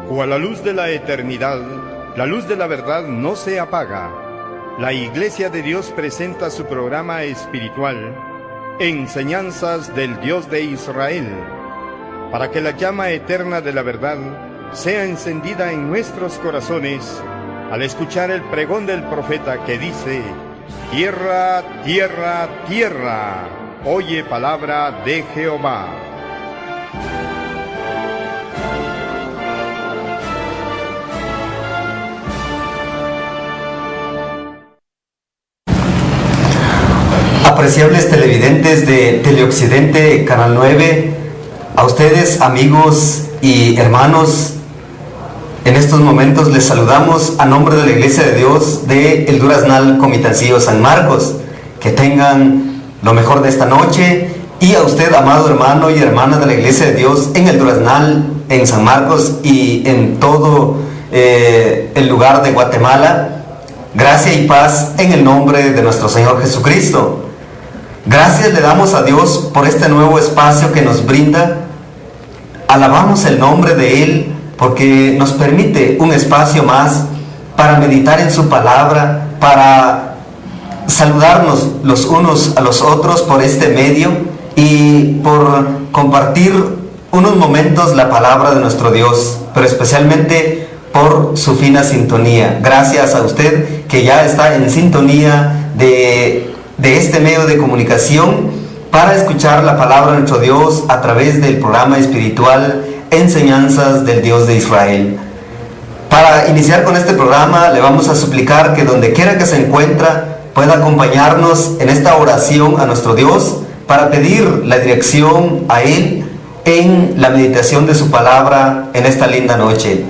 Cual la luz de la eternidad, la luz de la verdad no se apaga. La Iglesia de Dios presenta su programa espiritual, Enseñanzas del Dios de Israel, para que la llama eterna de la verdad sea encendida en nuestros corazones al escuchar el pregón del profeta que dice: tierra, tierra, tierra, oye palabra de Jehová. Apreciables televidentes de Teleoccidente, Canal 9, a ustedes, amigos y hermanos, en estos momentos les saludamos a nombre de la Iglesia de Dios de El Duraznal, Comitancillo, San Marcos. Que tengan lo mejor de esta noche, y a usted, amado hermano y hermana de la Iglesia de Dios en El Duraznal, en San Marcos y en todo el lugar de Guatemala, gracia y paz en el nombre de nuestro Señor Jesucristo. Gracias le damos a Dios por este nuevo espacio que nos brinda. Alabamos el nombre de Él porque nos permite un espacio más para meditar en su palabra, para saludarnos los unos a los otros por este medio y por compartir unos momentos la palabra de nuestro Dios, pero especialmente por su fina sintonía. Gracias a usted que ya está en sintonía de este medio de comunicación para escuchar la palabra de nuestro Dios a través del programa espiritual Enseñanzas del Dios de Israel. Para iniciar con este programa, le vamos a suplicar que donde quiera que se encuentra pueda acompañarnos en esta oración a nuestro Dios para pedir la dirección a Él en la meditación de su palabra en esta linda noche.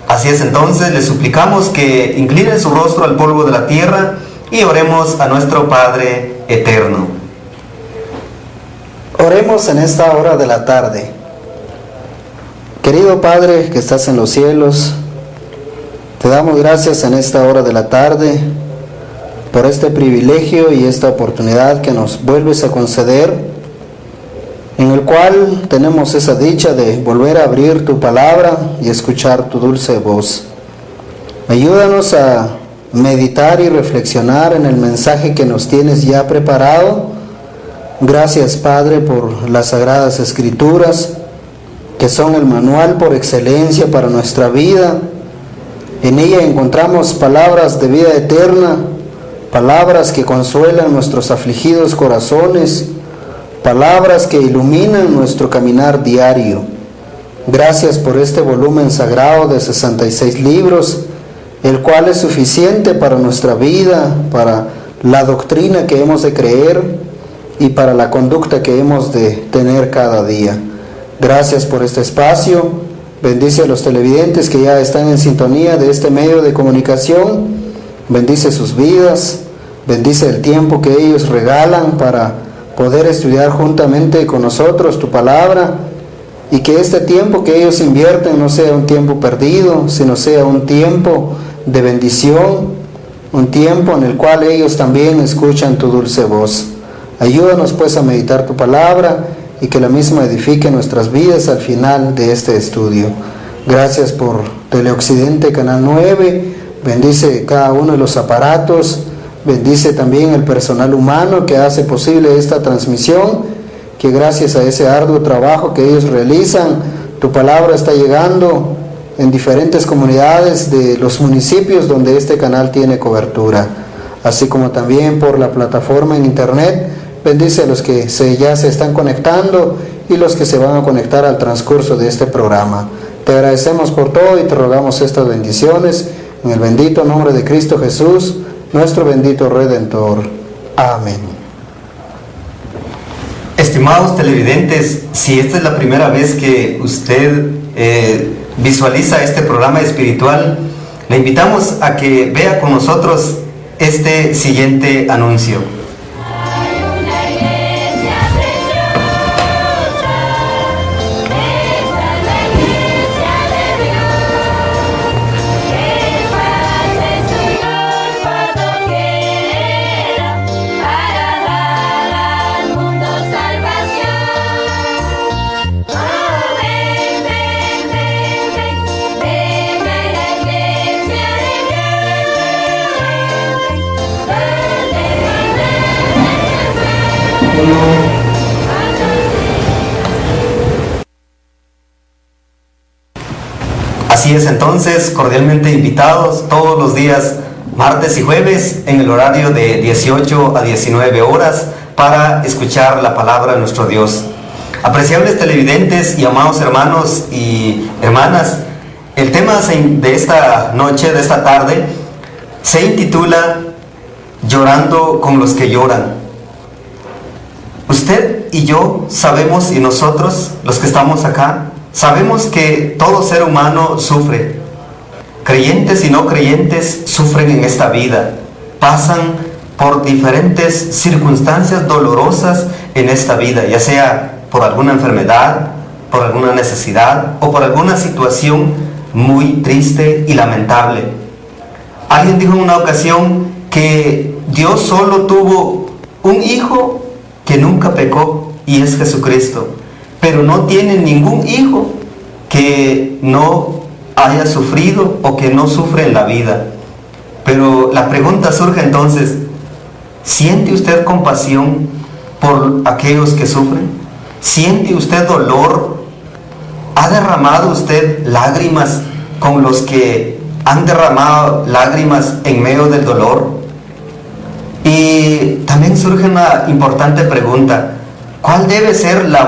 Así es, entonces le suplicamos que incline su rostro al polvo de la tierra y oremos a nuestro Padre eterno. Oremos en esta hora de la tarde. Querido Padre que estás en los cielos, te damos gracias en esta hora de la tarde por este privilegio y esta oportunidad que nos vuelves a conceder, en el cual tenemos esa dicha de volver a abrir tu palabra y escuchar tu dulce voz. Ayúdanos a meditar y reflexionar en el mensaje que nos tienes ya preparado. Gracias, Padre, por las Sagradas Escrituras, que son el manual por excelencia para nuestra vida. En ella encontramos palabras de vida eterna, palabras que consuelan nuestros afligidos corazones, palabras que iluminan nuestro caminar diario. Gracias por este volumen sagrado de 66 libros, el cual es suficiente para nuestra vida, para la doctrina que hemos de creer y para la conducta que hemos de tener cada día. Gracias por este espacio. Bendice a los televidentes que ya están en sintonía de este medio de comunicación. Bendice sus vidas. Bendice el tiempo que ellos regalan para poder estudiar juntamente con nosotros tu palabra, y que este tiempo que ellos invierten no sea un tiempo perdido, sino sea un tiempo de bendición, un tiempo en el cual ellos también escuchan tu dulce voz. Ayúdanos pues a meditar tu palabra y que la misma edifique nuestras vidas al final de este estudio. Gracias por Teleoccidente, Canal 9. Bendice cada uno de los aparatos. Bendice también el personal humano que hace posible esta transmisión, que gracias a ese arduo trabajo que ellos realizan, tu palabra está llegando en diferentes comunidades de los municipios donde este canal tiene cobertura, así como también por la plataforma en internet. Bendice a los que ya se están conectando y los que se van a conectar al transcurso de este programa. Te agradecemos por todo y te rogamos estas bendiciones en el bendito nombre de Cristo Jesús, nuestro bendito Redentor. Amén. Estimados televidentes, si esta es la primera vez que usted visualiza este programa espiritual, le invitamos a que vea con nosotros este siguiente anuncio. Ven, ven, ven, ven, ven. Así es entonces, cordialmente invitados todos los días, martes y jueves, en el horario de 18 a 19 horas, para escuchar la palabra de nuestro Dios. Apreciables televidentes y amados hermanos y hermanas, el tema de esta noche, de esta tarde, se intitula Llorando con los que lloran. Usted y yo sabemos, y nosotros, los que estamos acá, sabemos que todo ser humano sufre. Creyentes y no creyentes sufren en esta vida. Pasan por diferentes circunstancias dolorosas en esta vida, ya sea por alguna enfermedad, por alguna necesidad o por alguna situación muy triste y lamentable. Alguien dijo en una ocasión que Dios solo tuvo un hijo que nunca pecó, y es Jesucristo, pero no tiene ningún hijo que no haya sufrido o que no sufre en la vida. Pero la pregunta surge entonces, ¿siente usted compasión por aquellos que sufren? ¿Siente usted dolor? ¿Ha derramado usted lágrimas con los que han derramado lágrimas en medio del dolor? Y también surge una importante pregunta: ¿cuál debe ser la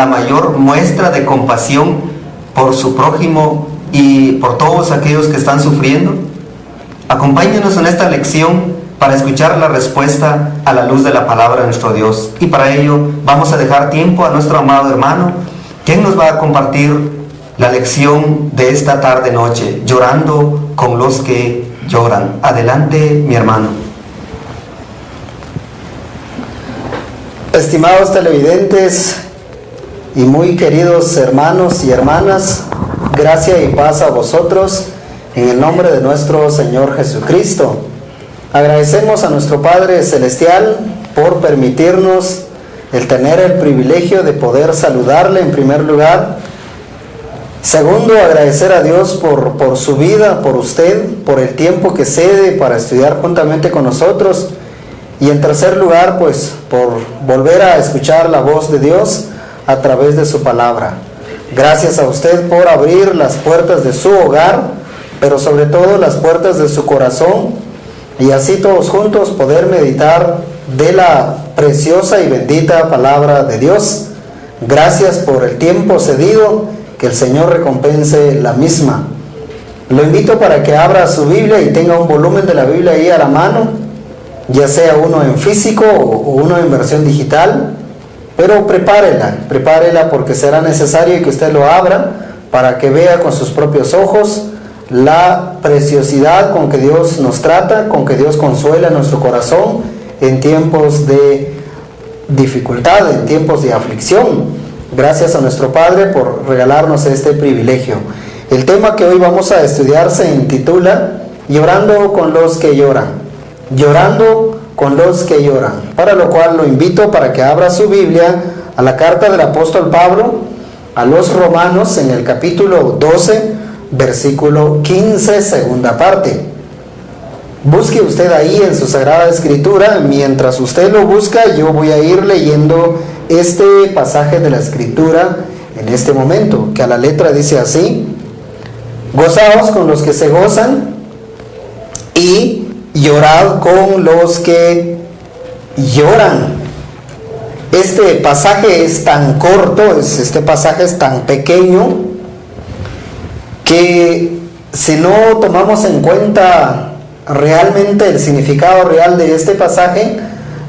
mayor muestra de compasión por su prójimo y por todos aquellos que están sufriendo? Acompáñenos en esta lección para escuchar la respuesta a la luz de la palabra de nuestro Dios. Y para ello vamos a dejar tiempo a nuestro amado hermano, quien nos va a compartir la lección de esta tarde-noche, llorando con los que lloran. Adelante, mi hermano. Estimados televidentes y muy queridos hermanos y hermanas, gracia y paz a vosotros en el nombre de nuestro Señor Jesucristo. Agradecemos a nuestro Padre Celestial por permitirnos el tener el privilegio de poder saludarle en primer lugar. Segundo, agradecer a Dios por su vida, por usted, por el tiempo que cede para estudiar juntamente con nosotros. Y en tercer lugar, pues, por volver a escuchar la voz de Dios a través de su palabra. Gracias a usted por abrir las puertas de su hogar, pero sobre todo las puertas de su corazón, y así todos juntos poder meditar de la preciosa y bendita palabra de Dios. Gracias por el tiempo cedido, que el Señor recompense la misma. Lo invito para que abra su Biblia y tenga un volumen de la Biblia ahí a la mano, ya sea uno en físico o uno en versión digital, pero prepárela porque será necesario que usted lo abra para que vea con sus propios ojos la preciosidad con que Dios nos trata, con que Dios consuela nuestro corazón en tiempos de dificultad, en tiempos de aflicción. Gracias a nuestro Padre por regalarnos este privilegio. El tema que hoy vamos a estudiar se intitula Llorando con los que lloran. Llorando con los que lloran, para lo cual lo invito para que abra su Biblia a la carta del apóstol Pablo a los Romanos, en el capítulo 12, versículo 15, segunda parte. Busque usted ahí en su Sagrada Escritura. Mientras usted lo busca, yo voy a ir leyendo este pasaje de la Escritura en este momento, que a la letra dice así: gozaos con los que se gozan y llorad con los que lloran. Este pasaje es tan corto, este pasaje es tan pequeño, que si no tomamos en cuenta realmente el significado real de este pasaje,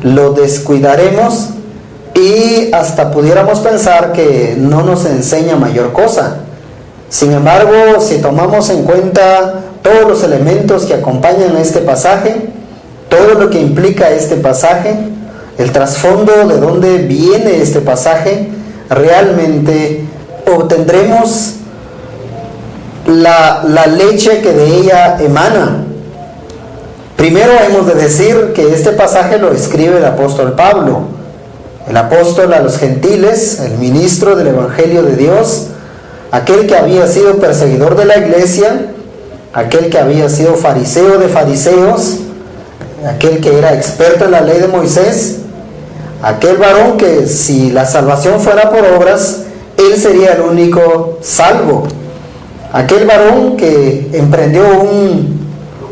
lo descuidaremos y hasta pudiéramos pensar que no nos enseña mayor cosa. Sin embargo, si tomamos en cuenta todos los elementos que acompañan a este pasaje, todo lo que implica este pasaje, el trasfondo de dónde viene este pasaje, realmente obtendremos la leche que de ella emana. Primero hemos de decir que este pasaje lo escribe el apóstol Pablo, el apóstol a los gentiles, el ministro del Evangelio de Dios, aquel que había sido perseguidor de la iglesia, aquel que había sido fariseo de fariseos, aquel que era experto en la ley de Moisés, aquel varón que si la salvación fuera por obras, él sería el único salvo, Aquel varón que emprendió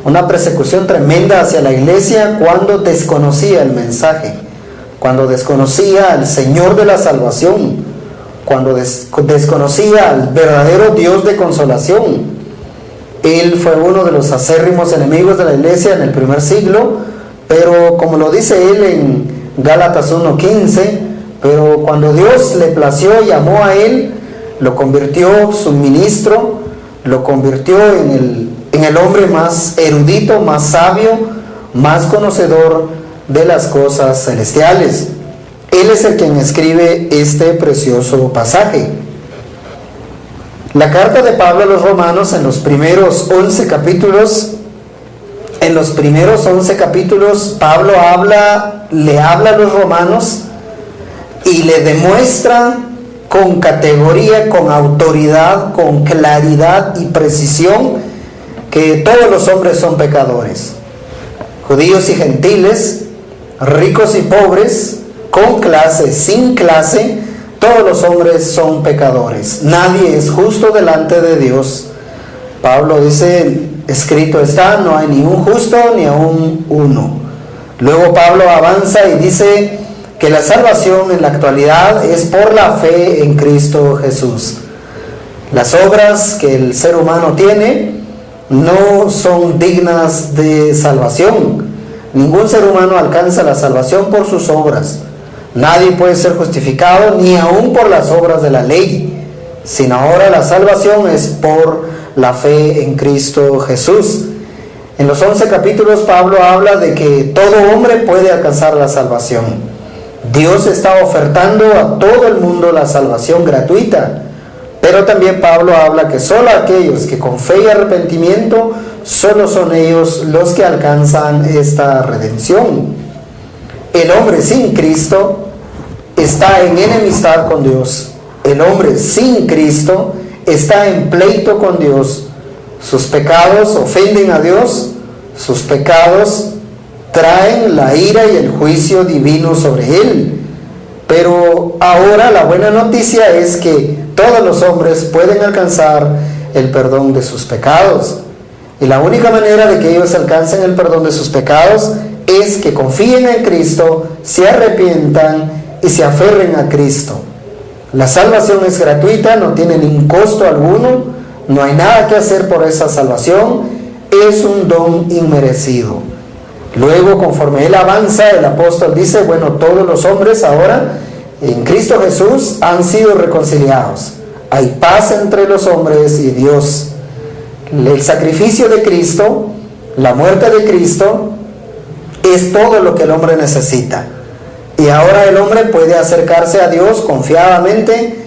una persecución tremenda hacia la iglesia cuando desconocía el mensaje, cuando desconocía al Señor de la salvación, cuando desconocía al verdadero Dios de consolación. Él fue uno de los acérrimos enemigos de la iglesia en el primer siglo, pero como lo dice él en Gálatas 1:15, pero cuando Dios le plació, llamó a él, lo convirtió su ministro, lo convirtió en el hombre más erudito, más sabio, más conocedor de las cosas celestiales. Él es el quien escribe este precioso pasaje. La carta de Pablo a los romanos en los primeros 11 capítulos, Pablo le habla a los romanos y le demuestra con categoría, con autoridad, con claridad y precisión que todos los hombres son pecadores, judíos y gentiles, ricos y pobres, con clase, sin clase, todos los hombres son pecadores. Nadie es justo delante de Dios. Pablo dice, escrito está, no hay ni un justo ni aun uno. Luego Pablo avanza y dice que la salvación en la actualidad es por la fe en Cristo Jesús. Las obras que el ser humano tiene no son dignas de salvación. Ningún ser humano alcanza la salvación por sus obras. Nadie puede ser justificado ni aún por las obras de la ley, sino ahora la salvación es por la fe en Cristo Jesús. En los 11 capítulos Pablo habla de que todo hombre puede alcanzar la salvación. Dios está ofertando a todo el mundo la salvación gratuita, pero también Pablo habla que solo aquellos que con fe y arrepentimiento, solo son ellos los que alcanzan esta redención. El hombre sin Cristo está en enemistad con Dios. El hombre sin Cristo está en pleito con Dios. Sus pecados ofenden a Dios. Sus pecados traen la ira y el juicio divino sobre él. Pero ahora la buena noticia es que todos los hombres pueden alcanzar el perdón de sus pecados. Y la única manera de que ellos alcancen el perdón de sus pecados es que confíen en Cristo, se arrepientan y se aferren a Cristo. La salvación es gratuita, no tiene ningún costo alguno, no hay nada que hacer por esa salvación, es un don inmerecido. Luego, conforme él avanza, el apóstol dice, bueno, todos los hombres ahora en Cristo Jesús han sido reconciliados. Hay paz entre los hombres y Dios. El sacrificio de Cristo, la muerte de Cristo, es todo lo que el hombre necesita. Y ahora el hombre puede acercarse a Dios confiadamente,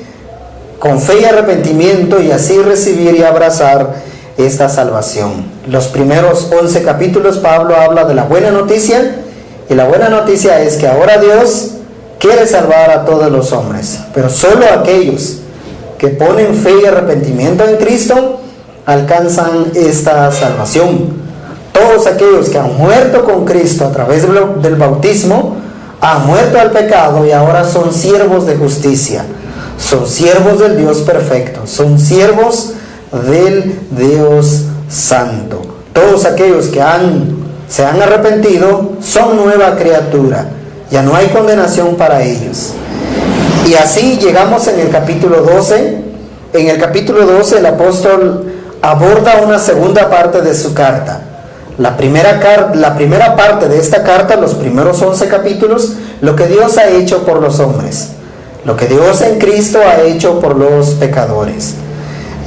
con fe y arrepentimiento, y así recibir y abrazar esta salvación. Los primeros 11 capítulos Pablo habla de la buena noticia, y la buena noticia es que ahora Dios quiere salvar a todos los hombres, pero solo aquellos que ponen fe y arrepentimiento en Cristo alcanzan esta salvación. Todos aquellos que han muerto con Cristo a través del bautismo han muerto al pecado y ahora son siervos de justicia, son siervos del Dios perfecto, son siervos del Dios santo. Todos aquellos que se han arrepentido son nueva criatura, ya no hay condenación para ellos. Y así llegamos en el capítulo 12. En el capítulo 12 el apóstol aborda una segunda parte de su carta. La primera parte de esta carta, los primeros 11 capítulos, lo que Dios ha hecho por los hombres, lo que Dios en Cristo ha hecho por los pecadores.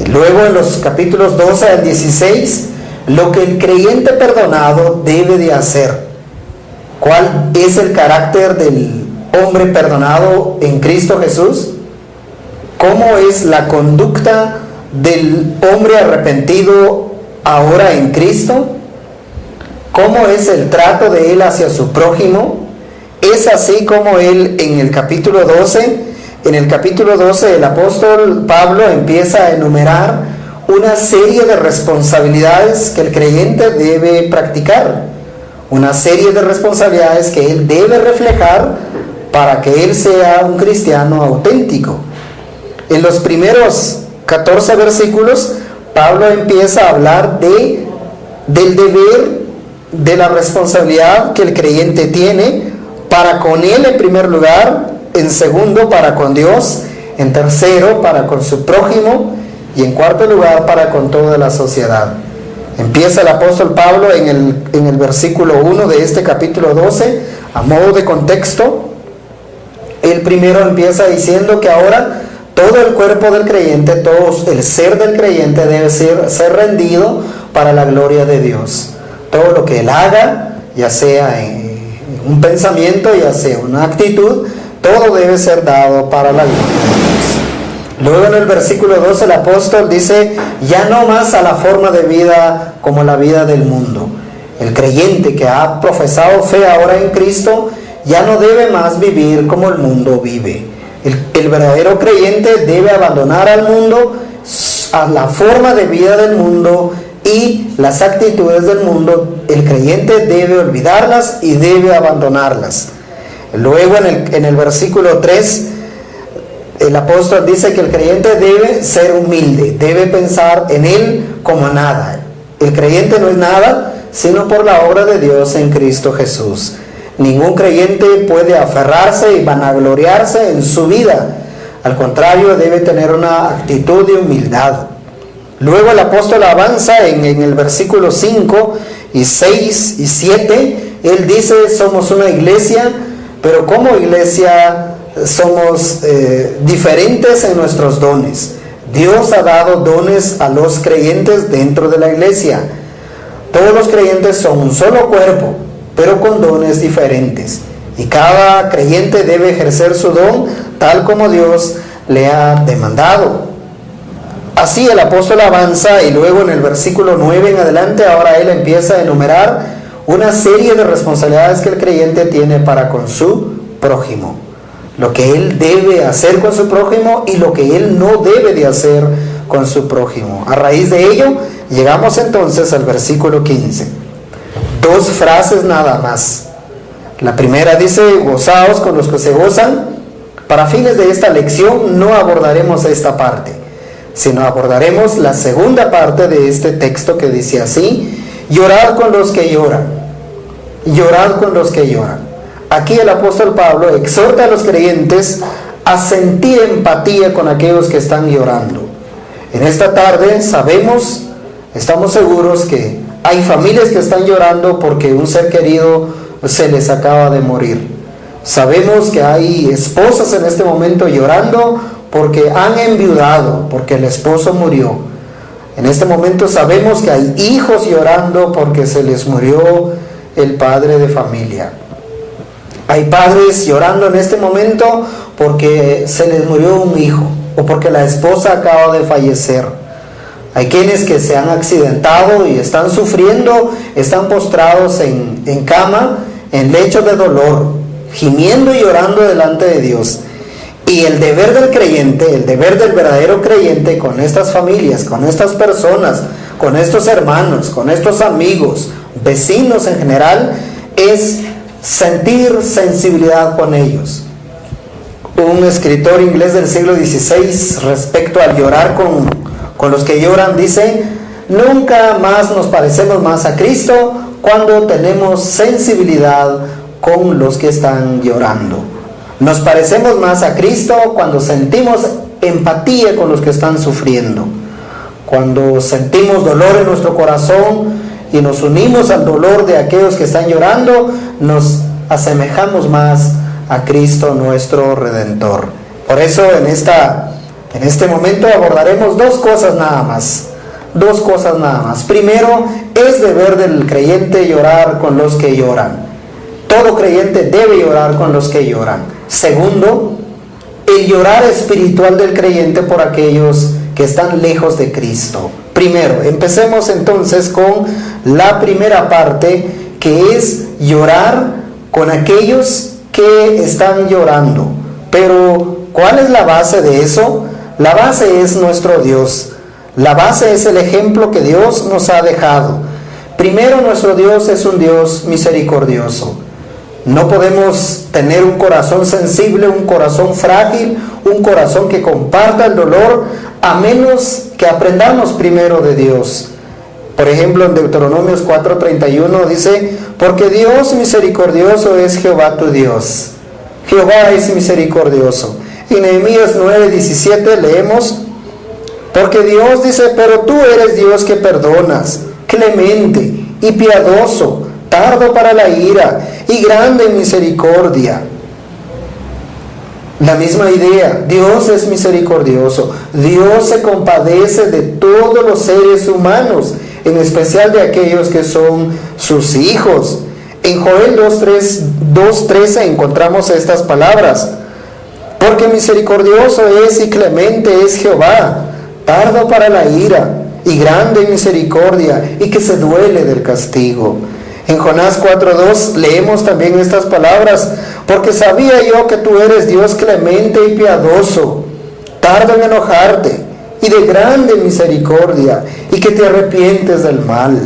Y luego en los capítulos 12 al 16, lo que el creyente perdonado debe de hacer. ¿Cuál es el carácter del hombre perdonado en Cristo Jesús? ¿Cómo es la conducta del hombre arrepentido ahora en Cristo? ¿Cómo es el trato de él hacia su prójimo? Es así como él en el capítulo 12, el apóstol Pablo empieza a enumerar una serie de responsabilidades que el creyente debe practicar, una serie de responsabilidades que él debe reflejar para que él sea un cristiano auténtico. En los primeros 14 versículos, Pablo empieza a hablar del deber, de la responsabilidad que el creyente tiene para con él en primer lugar, en segundo para con Dios, en tercero para con su prójimo y en cuarto lugar para con toda la sociedad. Empieza el apóstol Pablo en el versículo 1 de este capítulo 12, a modo de contexto. Él primero empieza diciendo que ahora todo el cuerpo del creyente, todo el ser del creyente debe ser rendido para la gloria de Dios. Todo lo que él haga, ya sea un pensamiento, ya sea una actitud, todo debe ser dado para la gloria de Dios. Luego en el versículo 2 el apóstol dice, ya no más a la forma de vida como la vida del mundo. El creyente que ha profesado fe ahora en Cristo, ya no debe más vivir como el mundo vive. El verdadero creyente debe abandonar al mundo, a la forma de vida del mundo y las actitudes del mundo. El creyente debe olvidarlas y debe abandonarlas. Luego en el versículo 3, el apóstol dice que el creyente debe ser humilde, debe pensar en él como nada. El creyente no es nada, sino por la obra de Dios en Cristo Jesús. Ningún creyente puede aferrarse y vanagloriarse en su vida. Al contrario, debe tener una actitud de humildad. Luego el apóstol avanza en el versículo 5 y 6 y 7. Él dice, somos una iglesia, pero como iglesia somos diferentes en nuestros dones. Dios ha dado dones a los creyentes dentro de la iglesia. Todos los creyentes son un solo cuerpo, pero con dones diferentes. Y cada creyente debe ejercer su don tal como Dios le ha demandado. Así el apóstol avanza y luego en el versículo 9 en adelante, ahora él empieza a enumerar una serie de responsabilidades que el creyente tiene para con su prójimo. Lo que él debe hacer con su prójimo y lo que él no debe de hacer con su prójimo. A raíz de ello, llegamos entonces al versículo 15. Dos frases nada más. La primera dice, gozaos con los que se gozan. Para fines de esta lección no abordaremos esta parte, sino abordaremos la segunda parte de este texto que dice así, llorad con los que lloran, llorad con los que lloran. Aquí el apóstol Pablo exhorta a los creyentes a sentir empatía con aquellos que están llorando. En esta tarde estamos seguros que hay familias que están llorando porque un ser querido se les acaba de morir. Sabemos que hay esposas en este momento llorando porque han enviudado, porque el esposo murió. En este momento sabemos que hay hijos llorando porque se les murió el padre de familia. Hay padres llorando en este momento porque se les murió un hijo o porque la esposa acaba de fallecer. Hay quienes que se han accidentado y están sufriendo, están postrados en cama, en lecho de dolor, gimiendo y llorando delante de Dios. Y el deber del creyente, el deber del verdadero creyente con estas familias, con estas personas, con estos hermanos, con estos amigos, vecinos en general, es sentir sensibilidad con ellos. Un escritor inglés del siglo XVI, respecto al llorar con los que lloran, dice, nunca más nos parecemos más a Cristo cuando tenemos sensibilidad con los que están llorando. Nos parecemos más a Cristo cuando sentimos empatía con los que están sufriendo. Cuando sentimos dolor en nuestro corazón y nos unimos al dolor de aquellos que están llorando, nos asemejamos más a Cristo nuestro Redentor. Por eso en este momento abordaremos dos cosas nada más. Primero, es deber del creyente llorar con los que lloran. Todo creyente debe llorar con los que lloran. Segundo, el llorar espiritual del creyente por aquellos que están lejos de Cristo. Primero, empecemos entonces con la primera parte, que es llorar con aquellos que están llorando. Pero, ¿cuál es la base de eso? La base es nuestro Dios. La base es el ejemplo que Dios nos ha dejado. Primero, nuestro Dios es un Dios misericordioso. No podemos tener un corazón sensible, un corazón frágil, un corazón que comparta el dolor a menos que aprendamos primero de Dios. Por ejemplo, en Deuteronomios 4:31 dice: porque Dios misericordioso es Jehová tu Dios. Jehová es misericordioso. Y en Nehemías 9:17 leemos: porque Dios dice: pero tú eres Dios que perdonas, clemente y piadoso, tardo para la ira y grande en misericordia. La misma idea, Dios es misericordioso.13 se compadece de todos los seres humanos, en especial de aquellos que son sus hijos. En Joel 2:13 encontramos estas palabras: porque misericordioso es y clemente es Jehová, tardo para la ira y grande en misericordia, y que se duele del castigo. En Jonás 4:2 leemos también estas palabras: porque sabía yo que tú eres Dios clemente y piadoso, tardo en enojarte y de grande misericordia, y que te arrepientes del mal.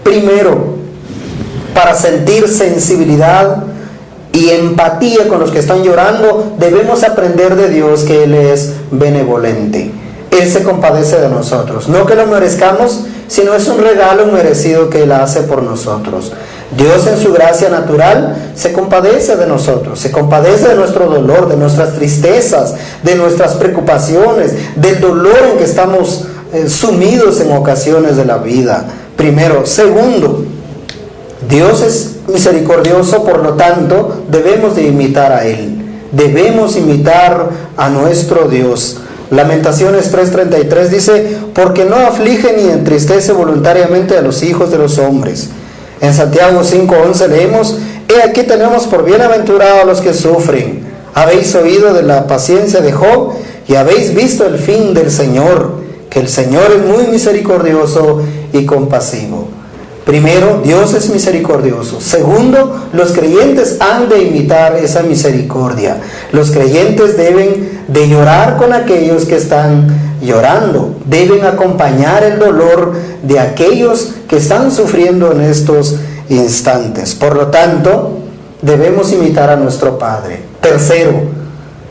Primero, para sentir sensibilidad y empatía con los que están llorando, debemos aprender de Dios que Él es benevolente. Él se compadece de nosotros, no que lo merezcamos, sino es un regalo merecido que Él hace por nosotros. Dios en su gracia natural se compadece de nosotros, se compadece de nuestro dolor, de nuestras tristezas, de nuestras preocupaciones, del dolor en que estamos sumidos en ocasiones de la vida. Primero. Segundo, Dios es misericordioso, por lo tanto debemos de imitar a Él, debemos imitar a nuestro Dios. Lamentaciones 3:33 dice: porque no aflige ni entristece voluntariamente a los hijos de los hombres. En Santiago 5:11 leemos: he aquí tenemos por bienaventurados a los que sufren. Habéis oído de la paciencia de Job y habéis visto el fin del Señor, que el Señor es muy misericordioso y compasivo. Primero, Dios es misericordioso. Segundo, los creyentes han de imitar esa misericordia. Los creyentes deben de llorar con aquellos que están llorando. Deben acompañar el dolor de aquellos que están sufriendo en estos instantes. Por lo tanto, debemos imitar a nuestro Padre. Tercero,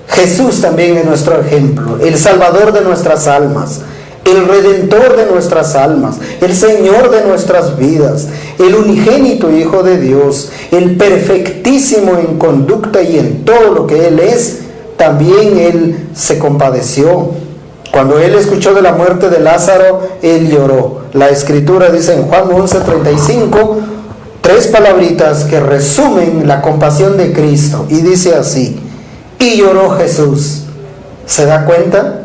Jesús también es nuestro ejemplo, el Salvador de nuestras almas, el Redentor de nuestras almas, el Señor de nuestras vidas, el unigénito Hijo de Dios, el perfectísimo en conducta y en todo lo que Él es. También Él se compadeció. Cuando Él escuchó de la muerte de Lázaro, Él lloró. La Escritura dice en Juan 11:35, 3 palabritas que resumen la compasión de Cristo, y dice así: y lloró Jesús. ¿Se da cuenta?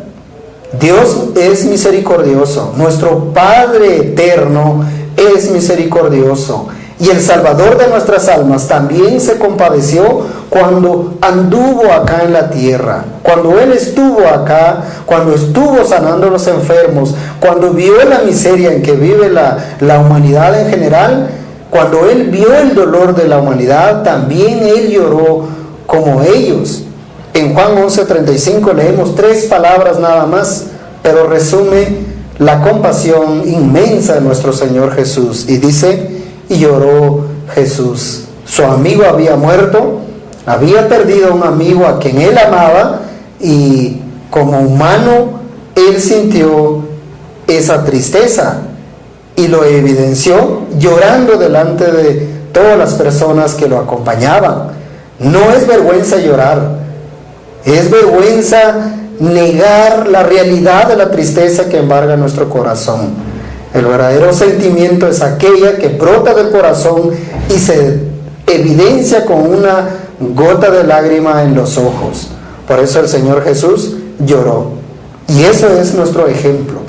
Dios es misericordioso, nuestro Padre eterno es misericordioso, y el Salvador de nuestras almas también se compadeció cuando anduvo acá en la tierra, cuando Él estuvo acá, cuando estuvo sanando a los enfermos, cuando vio la miseria en que vive la humanidad en general, cuando Él vio el dolor de la humanidad, también Él lloró como ellos. En Juan 11:35 leemos 3 palabras nada más, pero resume la compasión inmensa de nuestro Señor Jesús. Y dice: y lloró Jesús. Su amigo había muerto, había perdido a un amigo a quien Él amaba, y como humano Él sintió esa tristeza y lo evidenció llorando delante de todas las personas que lo acompañaban. No es vergüenza llorar, es vergüenza negar la realidad de la tristeza que embarga nuestro corazón. El verdadero sentimiento es aquella que brota del corazón y se evidencia con una gota de lágrima en los ojos. Por eso el Señor Jesús lloró. Y eso es nuestro ejemplo.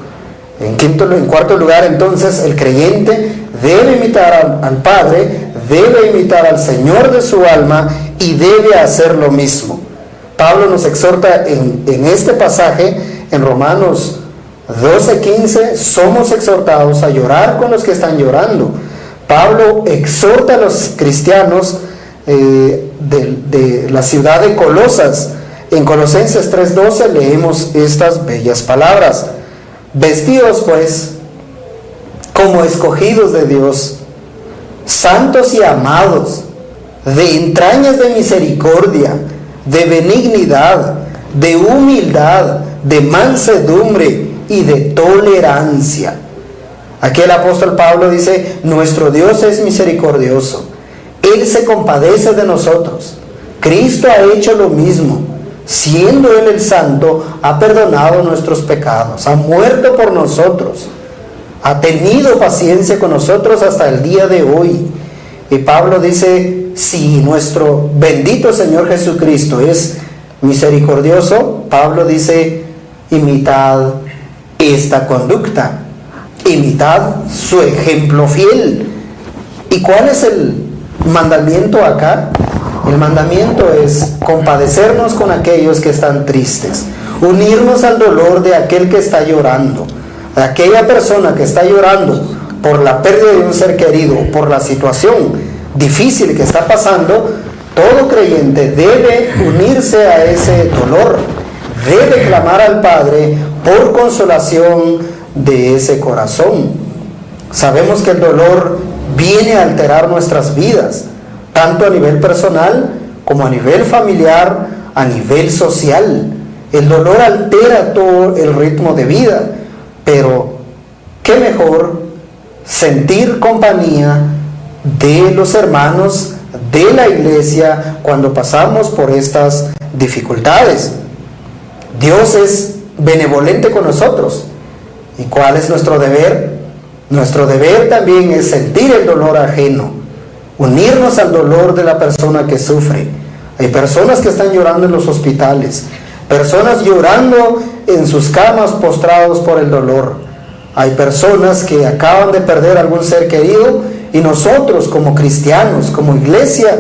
En cuarto lugar, entonces, el creyente debe imitar al Padre, debe imitar al Señor de su alma y debe hacer lo mismo. Pablo nos exhorta en este pasaje, en Romanos 12:15, somos exhortados a llorar con los que están llorando. Pablo exhorta a los cristianos de la ciudad de Colosas. En Colosenses 3:12 leemos estas bellas palabras: vestidos pues como escogidos de Dios, santos y amados, de entrañas de misericordia, de benignidad, de humildad, de mansedumbre, y de tolerancia. Aquí el apóstol Pablo dice, nuestro Dios es misericordioso. Él se compadece de nosotros. Cristo ha hecho lo mismo. Siendo Él el santo, ha perdonado nuestros pecados, ha muerto por nosotros, ha tenido paciencia con nosotros hasta el día de hoy. Y Pablo dice, si nuestro bendito Señor Jesucristo es misericordioso, Pablo dice, imitad esta conducta, imitad su ejemplo fiel. ¿Y cuál es el mandamiento acá? El mandamiento es compadecernos con aquellos que están tristes, unirnos al dolor de aquel que está llorando, de aquella persona que está llorando por la pérdida de un ser querido, por la situación difícil que está pasando. Todo creyente debe unirse a ese dolor, debe clamar al Padre por consolación de ese corazón. Sabemos que el dolor viene a alterar nuestras vidas, tanto a nivel personal como a nivel familiar, a nivel social. El dolor altera todo el ritmo de vida, pero qué mejor sentir compañía de los hermanos de la iglesia cuando pasamos por estas dificultades. Dios es benevolente con nosotros. ¿Y cuál es nuestro deber? Nuestro deber también es sentir el dolor ajeno, unirnos al dolor de la persona que sufre. Hay personas que están llorando en los hospitales, personas llorando en sus camas postrados por el dolor. Hay personas que acaban de perder algún ser querido y nosotros como cristianos, como iglesia,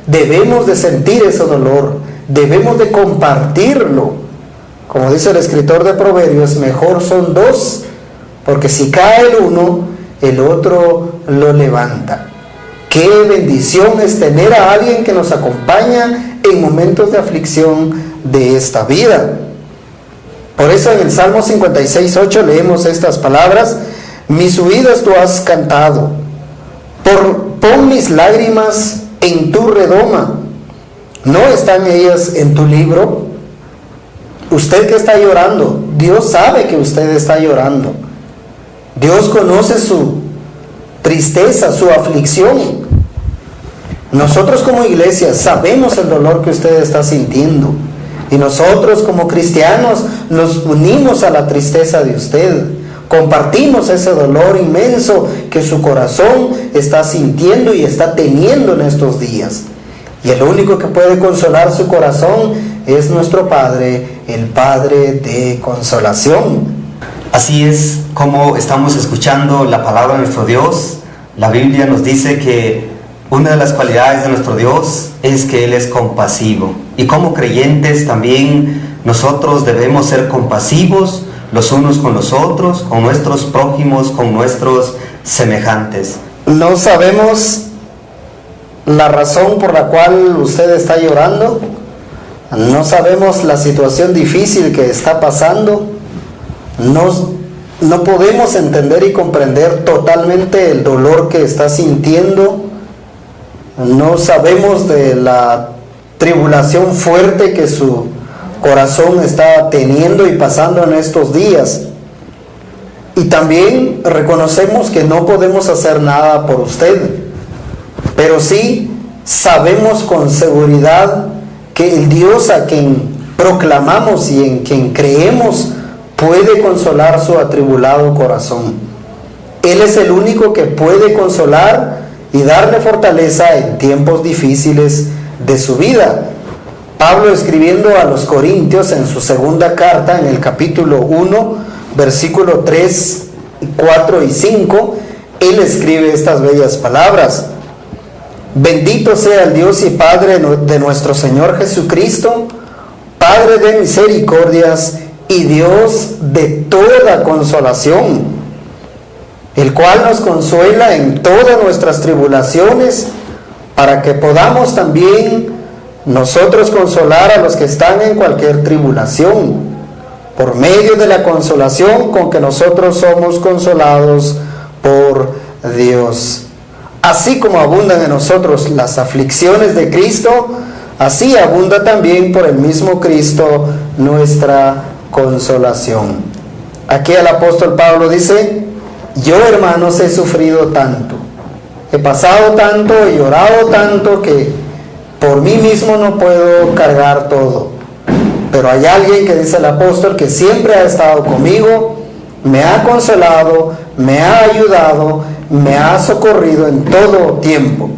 debemos de sentir ese dolor, debemos de compartirlo. Como dice el escritor de Proverbios, mejor son dos, porque si cae el uno, el otro lo levanta. Qué bendición es tener a alguien que nos acompaña en momentos de aflicción de esta vida. Por eso en el Salmo 56:8 leemos estas palabras: mis huidas tú has cantado, pon mis lágrimas en tu redoma. ¿No están ellas en tu libro? Usted que está llorando, Dios sabe que usted está llorando. Dios conoce su tristeza, su aflicción. Nosotros como iglesia sabemos el dolor que usted está sintiendo. Y nosotros como cristianos nos unimos a la tristeza de usted. Compartimos ese dolor inmenso que su corazón está sintiendo y está teniendo en estos días. Y el único que puede consolar su corazón es nuestro Padre, el Padre de consolación. Así es como estamos escuchando la palabra de nuestro Dios. La Biblia nos dice que una de las cualidades de nuestro Dios es que Él es compasivo. Y como creyentes también nosotros debemos ser compasivos los unos con los otros, con nuestros prójimos, con nuestros semejantes. No sabemos la razón por la cual usted está llorando. No sabemos la situación difícil que está pasando. No podemos entender y comprender totalmente el dolor que está sintiendo. No sabemos de la tribulación fuerte que su corazón está teniendo y pasando en estos días. Y también reconocemos que no podemos hacer nada por usted, pero sí sabemos con seguridad que el Dios a quien proclamamos y en quien creemos puede consolar su atribulado corazón. Él es el único que puede consolar y darle fortaleza en tiempos difíciles de su vida. Pablo, escribiendo a los Corintios en su segunda carta, en el capítulo 1, versículo 3, 4 y 5, él escribe estas bellas palabras: bendito sea el Dios y Padre de nuestro Señor Jesucristo, Padre de misericordias y Dios de toda consolación, el cual nos consuela en todas nuestras tribulaciones, para que podamos también nosotros consolar a los que están en cualquier tribulación, por medio de la consolación con que nosotros somos consolados por Dios. Así como abundan en nosotros las aflicciones de Cristo, así abunda también por el mismo Cristo nuestra consolación. Aquí el apóstol Pablo dice: yo, hermanos, he sufrido tanto, he pasado tanto, he llorado tanto, que por mí mismo no puedo cargar todo. Pero hay alguien, que dice el apóstol, que siempre ha estado conmigo, me ha consolado, me ha ayudado, me ha socorrido en todo tiempo.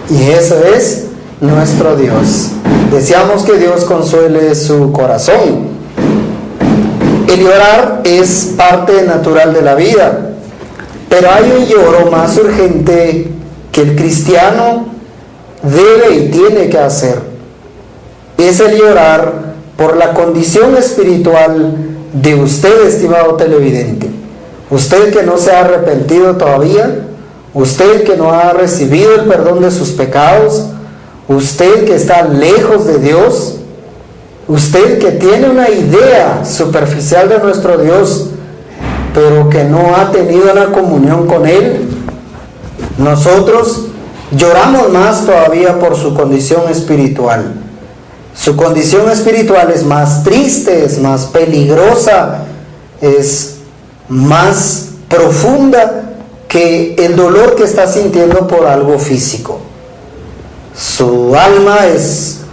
Y eso es nuestro Dios. Deseamos que Dios consuele su corazón. El llorar es parte natural de la vida, pero hay un lloro más urgente que el cristiano debe y tiene que hacer. Es el llorar por la condición espiritual de usted, estimado televidente. Usted que no se ha arrepentido todavía, usted que no ha recibido el perdón de sus pecados, usted que está lejos de Dios, usted que tiene una idea superficial de nuestro Dios, pero que no ha tenido una comunión con Él. Nosotros lloramos más todavía por su condición espiritual. Su condición espiritual es más triste, es más peligrosa, es más profunda que el dolor que está sintiendo por algo físico. Su alma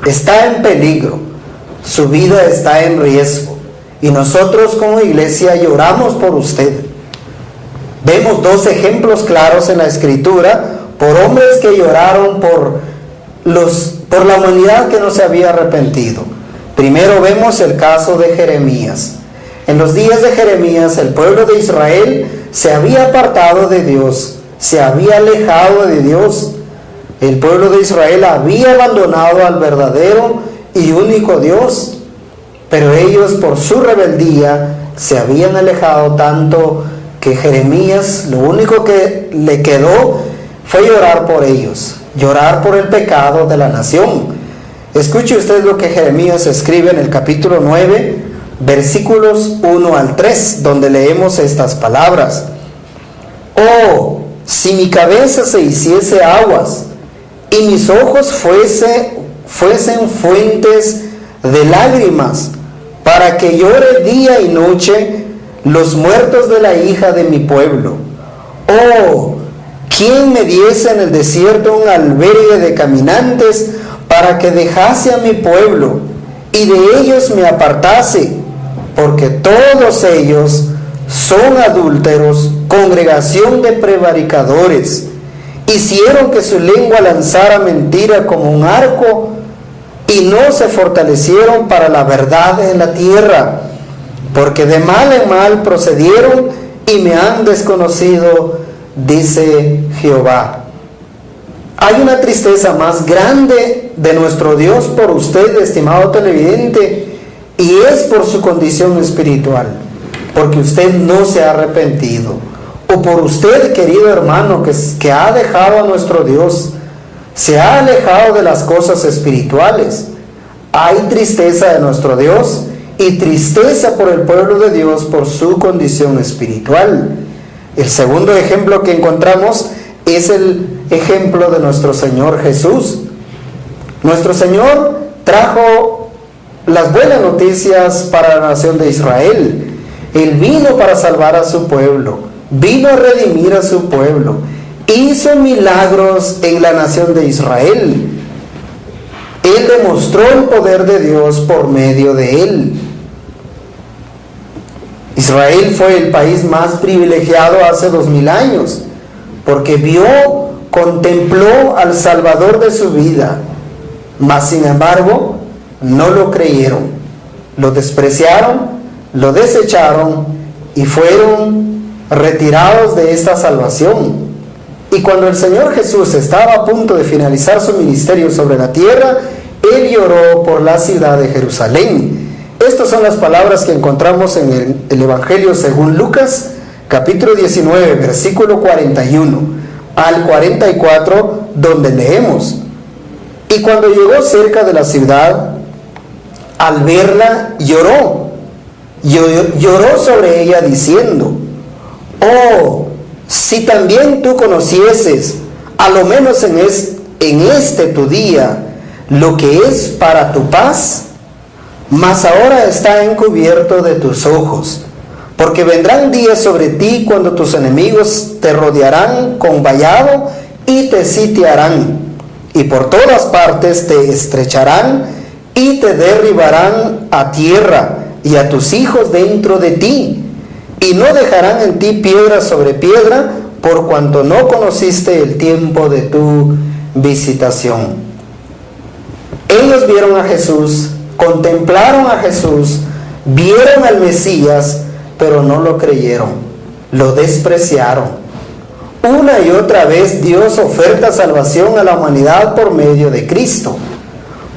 está en peligro, su vida está en riesgo, y nosotros como iglesia lloramos por usted. Vemos dos ejemplos claros en la Escritura por hombres que lloraron por la humanidad que no se había arrepentido. Primero vemos el caso de Jeremías. En los días de Jeremías, el pueblo de Israel se había apartado de Dios, se había alejado de Dios. El pueblo de Israel había abandonado al verdadero y único Dios, pero ellos, por su rebeldía, se habían alejado tanto que Jeremías, lo único que le quedó fue llorar por ellos, llorar por el pecado de la nación. Escuche usted lo que Jeremías escribe en el capítulo 9, versículos 1 al 3, donde leemos estas palabras: oh, si mi cabeza se hiciese aguas y mis ojos fuesen fuentes de lágrimas, para que llore día y noche los muertos de la hija de mi pueblo. Oh, ¿quién me diese en el desierto un albergue de caminantes, para que dejase a mi pueblo y de ellos me apartase? Porque todos ellos son adúlteros, congregación de prevaricadores. Hicieron que su lengua lanzara mentira como un arco, y no se fortalecieron para la verdad en la tierra, porque de mal en mal procedieron y me han desconocido, dice Jehová. Hay una tristeza más grande de nuestro Dios por usted, estimado televidente, y es por su condición espiritual, porque usted no se ha arrepentido, o por usted, querido hermano, que ha dejado a nuestro Dios, se ha alejado de las cosas espirituales. Hay tristeza de nuestro Dios y tristeza por el pueblo de Dios por su condición espiritual. El segundo ejemplo que encontramos es el ejemplo de nuestro Señor Jesús. Nuestro Señor trajo las buenas noticias para la nación de Israel. Él vino para salvar a su pueblo, vino a redimir a su pueblo, hizo milagros en la nación de Israel. Él demostró el poder de Dios por medio de él. Israel fue el país más privilegiado hace 2000 años, porque contempló al Salvador de su vida, mas sin embargo no lo creyeron, lo despreciaron, lo desecharon y fueron retirados de esta salvación. Y cuando el Señor Jesús estaba a punto de finalizar su ministerio sobre la tierra, Él lloró por la ciudad de Jerusalén. Estas son las palabras que encontramos en el Evangelio según Lucas, capítulo 19, versículo 41 al 44, donde leemos: y cuando llegó cerca de la ciudad, al verla, lloró sobre ella diciendo: oh, si también tú conocieses, a lo menos en este tu día, lo que es para tu paz, mas ahora está encubierto de tus ojos, Porque vendrán días sobre ti cuando tus enemigos te rodearán con vallado y te sitiarán, y por todas partes te estrecharán y te derribarán a tierra y a tus hijos dentro de ti, y no dejarán en ti piedra sobre piedra, por cuanto no conociste el tiempo de tu visitación. Ellos vieron a Jesús, contemplaron a Jesús, vieron al Mesías, pero no lo creyeron, lo despreciaron. Una y otra vez Dios oferta salvación a la humanidad por medio de Cristo.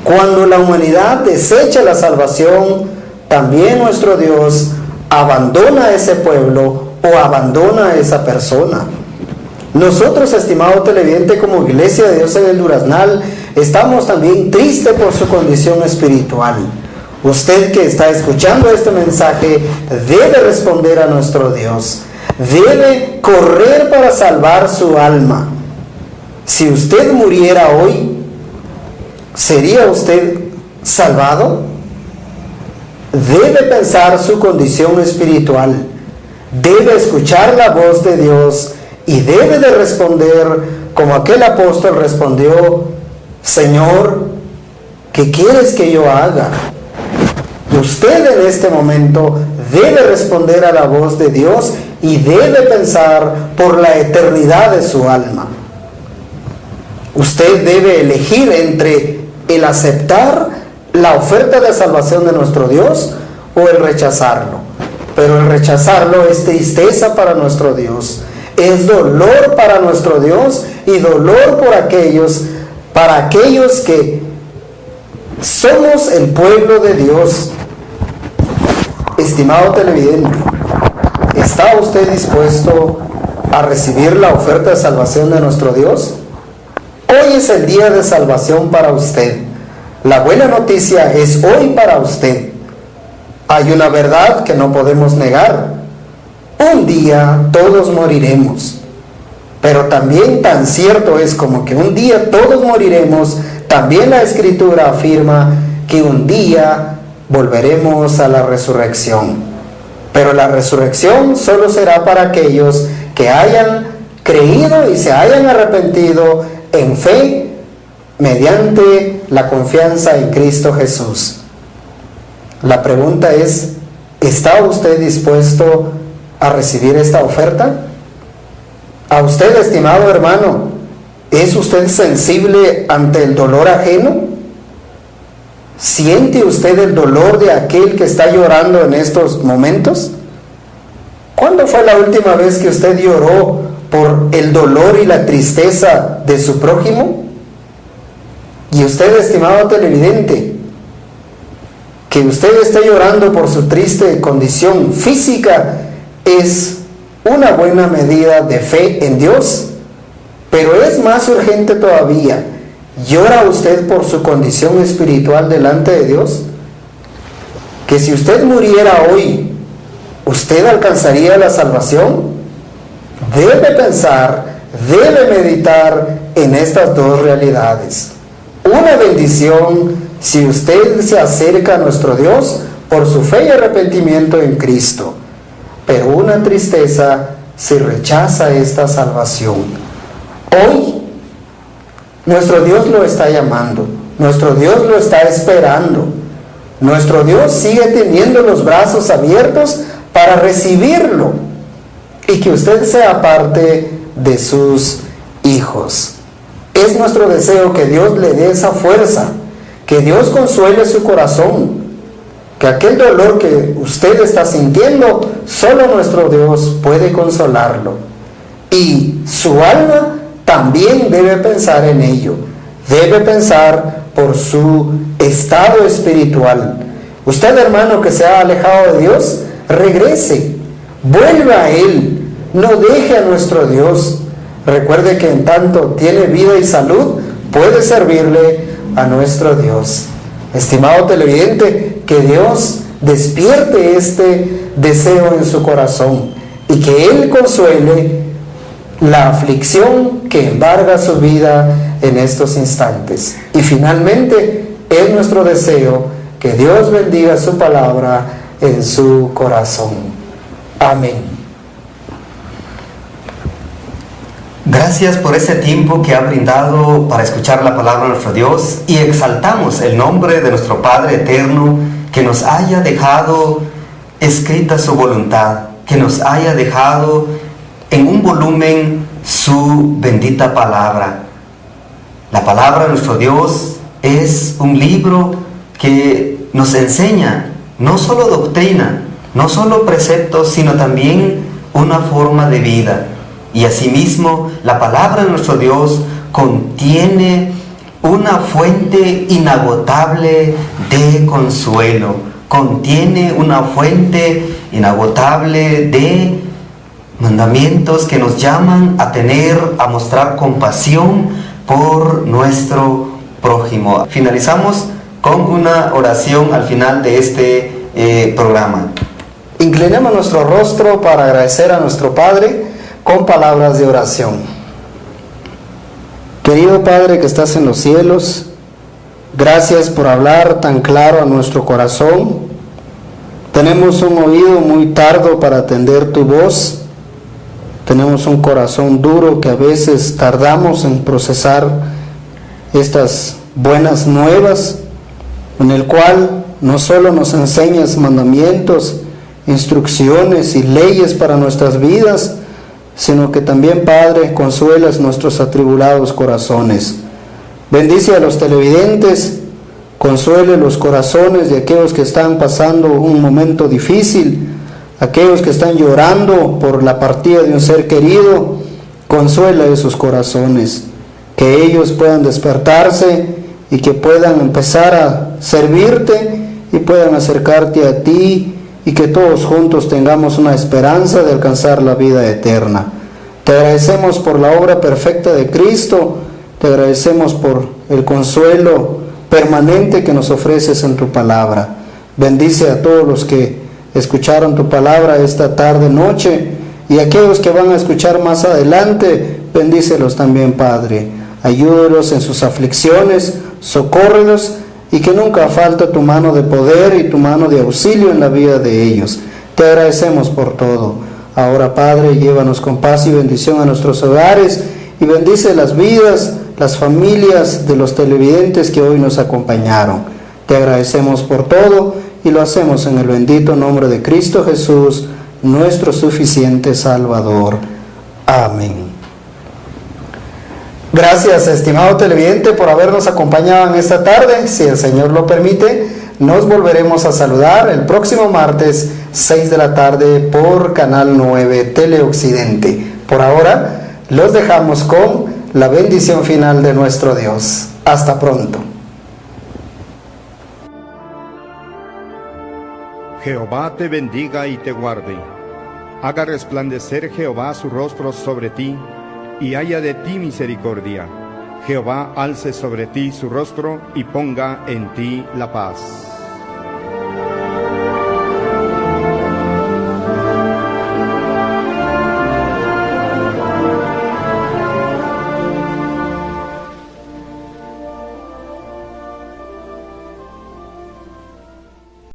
Cuando la humanidad desecha la salvación, también nuestro Dios abandona a ese pueblo o abandona a esa persona. Nosotros, estimado televidente, como Iglesia de Dios en el Duraznal, estamos también tristes por su condición espiritual. Usted que está escuchando este mensaje debe responder a nuestro Dios. Debe correr para salvar su alma. Si usted muriera hoy, ¿sería usted salvado? Debe pensar su condición espiritual. Debe escuchar la voz de Dios y debe de responder como aquel apóstol respondió: Señor, ¿qué quieres que yo haga? Usted en este momento debe responder a la voz de Dios y debe pensar por la eternidad de su alma. Usted debe elegir entre el aceptar la oferta de salvación de nuestro Dios o el rechazarlo. Pero el rechazarlo es tristeza para nuestro Dios, es dolor para nuestro Dios y dolor para aquellos que somos el pueblo de Dios. Estimado televidente, ¿está usted dispuesto a recibir la oferta de salvación de nuestro Dios? Hoy es el día de salvación para usted. La buena noticia es hoy para usted. Hay una verdad que no podemos negar. Un día todos moriremos. Pero también tan cierto es como que un día todos moriremos, también la Escritura afirma que un día volveremos a la resurrección. Pero la resurrección solo será para aquellos que hayan creído y se hayan arrepentido en fe mediante la confianza en Cristo Jesús. La pregunta es, ¿está usted dispuesto a recibir esta oferta? A usted, estimado hermano, ¿es usted sensible ante el dolor ajeno? ¿Siente usted el dolor de aquel que está llorando en estos momentos? ¿Cuándo fue la última vez que usted lloró por el dolor y la tristeza de su prójimo? Y usted, estimado televidente, que usted esté llorando por su triste condición física es una buena medida de fe en Dios, pero es más urgente todavía. ¿Llora usted por su condición espiritual delante de Dios? Que si usted muriera hoy, ¿usted alcanzaría la salvación? Debe pensar, debe meditar en estas dos realidades. Una bendición si usted se acerca a nuestro Dios por su fe y arrepentimiento en Cristo, pero una tristeza si rechaza esta salvación. Hoy nuestro Dios lo está llamando, nuestro Dios lo está esperando, nuestro Dios sigue teniendo los brazos abiertos para recibirlo y que usted sea parte de sus hijos. Es nuestro deseo que Dios le dé esa fuerza, que Dios consuele su corazón, que aquel dolor que usted está sintiendo, solo nuestro Dios puede consolarlo. Y su alma también debe pensar en ello, debe pensar por su estado espiritual. Usted, hermano, que se ha alejado de Dios, regrese, vuelva a Él, no deje a nuestro Dios. Recuerde que en tanto tiene vida y salud, puede servirle a nuestro Dios. Estimado televidente, que Dios despierte este deseo en su corazón y que Él consuele la aflicción que embarga su vida en estos instantes. Y finalmente, es nuestro deseo que Dios bendiga su palabra en su corazón. Amén. Gracias por ese tiempo que ha brindado para escuchar la palabra de nuestro Dios y exaltamos el nombre de nuestro Padre eterno que nos haya dejado escrita su voluntad, que nos haya dejado en un volumen su bendita palabra. La palabra de nuestro Dios es un libro que nos enseña no solo doctrina, no solo preceptos, sino también una forma de vida. Y asimismo, la palabra de nuestro Dios contiene una fuente inagotable de consuelo, contiene una fuente inagotable de mandamientos que nos llaman a mostrar compasión por nuestro prójimo. Finalizamos con una oración al final de este programa. Inclinemos nuestro rostro para agradecer a nuestro Padre con palabras de oración. Querido Padre que estás en los cielos, gracias por hablar tan claro a nuestro corazón. Tenemos un oído muy tardo para atender tu voz. Tenemos un corazón duro que a veces tardamos en procesar estas buenas nuevas, en el cual no solo nos enseñas mandamientos, instrucciones y leyes para nuestras vidas, sino que también, Padre, consuelas nuestros atribulados corazones. Bendice a los televidentes, consuele los corazones de aquellos que están pasando un momento difícil, aquellos que están llorando por la partida de un ser querido. Consuela esos corazones, que ellos puedan despertarse y que puedan empezar a servirte y puedan acercarte a ti, y que todos juntos tengamos una esperanza de alcanzar la vida eterna. Te agradecemos por la obra perfecta de Cristo, te agradecemos por el consuelo permanente que nos ofreces en tu palabra. Bendice a todos los que escucharon tu palabra esta tarde, noche, y aquellos que van a escuchar más adelante, bendícelos también, Padre. Ayúdalos en sus aflicciones, socórrelos, y que nunca falta tu mano de poder y tu mano de auxilio en la vida de ellos. Te agradecemos por todo. Ahora, Padre, llévanos con paz y bendición a nuestros hogares y bendice las vidas, las familias de los televidentes que hoy nos acompañaron. Te agradecemos por todo y lo hacemos en el bendito nombre de Cristo Jesús, nuestro suficiente Salvador. Amén. Gracias, estimado televidente, por habernos acompañado en esta tarde. Si el Señor lo permite, nos volveremos a saludar el próximo martes, 6 de la tarde, por Canal 9 Teleoccidente. Por ahora, los dejamos con la bendición final de nuestro Dios. Hasta pronto. Jehová te bendiga y te guarde. Haga resplandecer Jehová su rostro sobre ti y haya de ti misericordia. Jehová alce sobre ti su rostro y ponga en ti la paz.